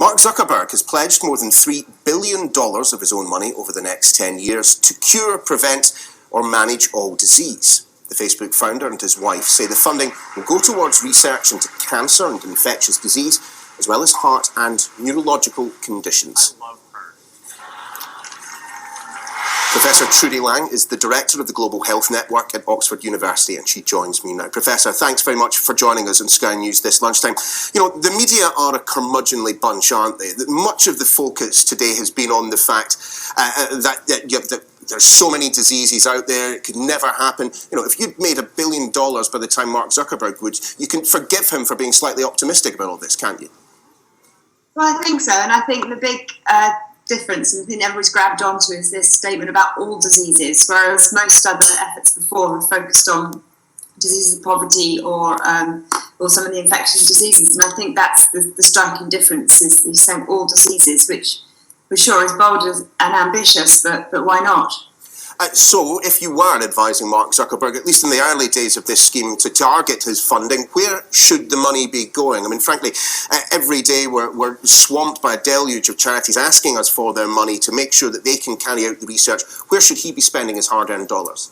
Mark Zuckerberg has pledged more than $3 billion of his own money over the next 10 years to cure, prevent or manage all disease. The Facebook founder and his wife say the funding will go towards research into cancer and infectious disease, as well as heart and neurological conditions. Professor Trudie Lang is the director of the Global Health Network at Oxford University, and she joins me now. Professor, thanks very much for joining us on Sky News this lunchtime. You know, the media are a curmudgeonly bunch, aren't they? Much of the focus today has been on the fact that there's so many diseases out there, it could never happen. You know, if you'd made $1 billion by the time Mark Zuckerberg would, you can forgive him for being slightly optimistic about all this, can't you? Well, I think so, and I think the big difference, and the thing everyone's grabbed onto, is this statement about all diseases, whereas most other efforts before have focused on diseases of poverty or some of the infectious diseases. And I think that's the striking difference, is he's saying all diseases, which for sure is bold and ambitious, but why not? So, if you were advising Mark Zuckerberg, at least in the early days of this scheme, to target his funding, where should the money be going? I mean, frankly, every day we're swamped by a deluge of charities asking us for their money to make sure that they can carry out the research. Where should he be spending his hard-earned dollars?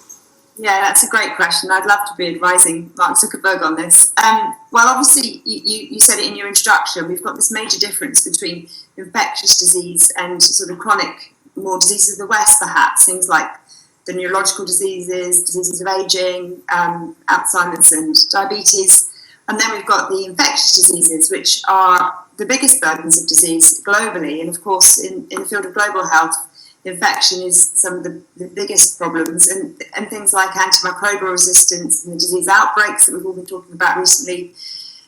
Yeah, that's a great question. I'd love to be advising Mark Zuckerberg on this. Well, obviously, you said it in your introduction. We've got this major difference between infectious disease and sort of chronic, more diseases of the West, perhaps, things like the neurological diseases of aging, Alzheimer's and diabetes. And then we've got the infectious diseases, which are the biggest burdens of disease globally. And of course, in the field of global health, infection is some of the biggest problems, and things like antimicrobial resistance and the disease outbreaks that we've all been talking about recently.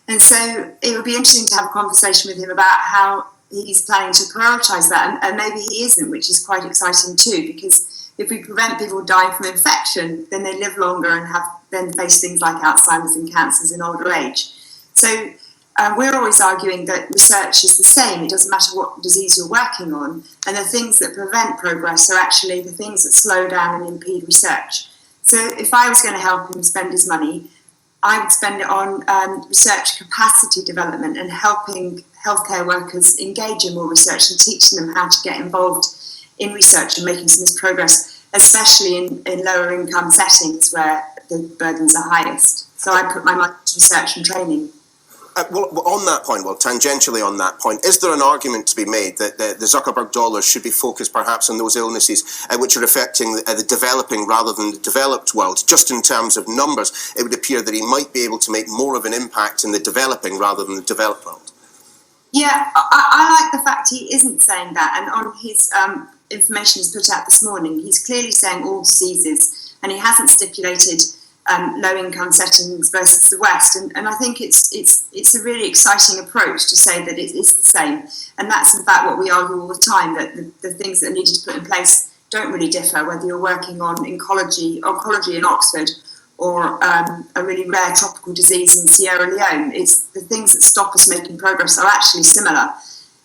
And so it would be interesting to have a conversation with him about how he's planning to prioritise that, and maybe he isn't, which is quite exciting too, because if we prevent people dying from infection, then they live longer and then face things like Alzheimer's and cancers in older age. So we're always arguing that research is the same. It doesn't matter what disease you're working on. And the things that prevent progress are actually the things that slow down and impede research. So if I was going to help him spend his money, I would spend it on research capacity development and helping healthcare workers engage in more research and teaching them how to get involved in research and making some progress, especially in lower income settings where the burdens are highest. So I put my money into research and training. Well, on that point, tangentially on that point, is there an argument to be made that the Zuckerberg dollars should be focused perhaps on those illnesses which are affecting the developing rather than the developed world? Just in terms of numbers, it would appear that he might be able to make more of an impact in the developing rather than the developed world. Yeah, I like the fact he isn't saying that, and on his information he's put out this morning, he's clearly saying all diseases, and he hasn't stipulated low-income settings versus the West, and I think it's a really exciting approach to say that it is the same, and that's in fact what we argue all the time, that the things that are needed to put in place don't really differ, whether you're working on oncology in Oxford or a really rare tropical disease in Sierra Leone. It's the things that stop us making progress are actually similar,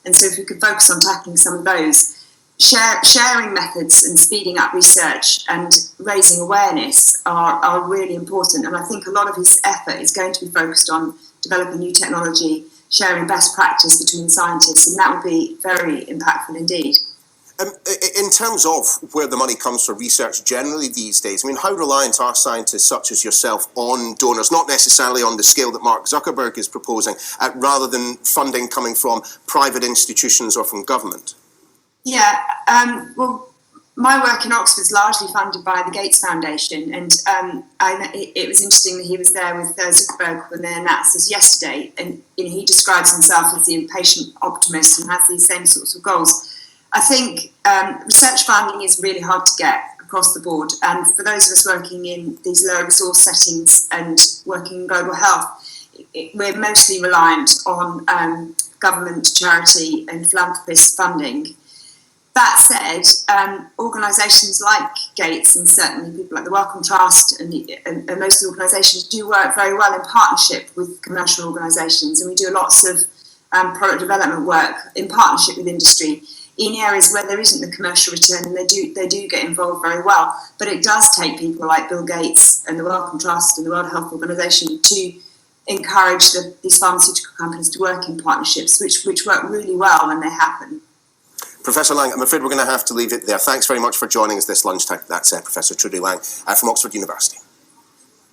and so if we could focus on tackling some of those, sharing methods and speeding up research and raising awareness are really important. And I think a lot of his effort is going to be focused on developing new technology, sharing best practice between scientists, and that would be very impactful indeed. In terms of where the money comes for research generally these days, I mean, how reliant are scientists such as yourself on donors, not necessarily on the scale that Mark Zuckerberg is proposing, rather than funding coming from private institutions or from government? Yeah, well, my work in Oxford is largely funded by the Gates Foundation, and it was interesting that he was there with Zuckerberg when they announced this yesterday, and he describes himself as the impatient optimist and has these same sorts of goals. I think research funding is really hard to get across the board, and for those of us working in these lower resource settings and working in global health, we're mostly reliant on government, charity and philanthropist funding. That said, organisations like Gates and certainly people like the Wellcome Trust and most of the organisations do work very well in partnership with commercial organisations, and we do lots of product development work in partnership with industry in areas where there isn't the commercial return, and they do get involved very well. But it does take people like Bill Gates and the Wellcome Trust and the World Health Organization to encourage these pharmaceutical companies to work in partnerships, which work really well when they happen. Professor Lang, I'm afraid we're going to have to leave it there. Thanks very much for joining us this lunchtime. That's Professor Trudie Lang from Oxford University.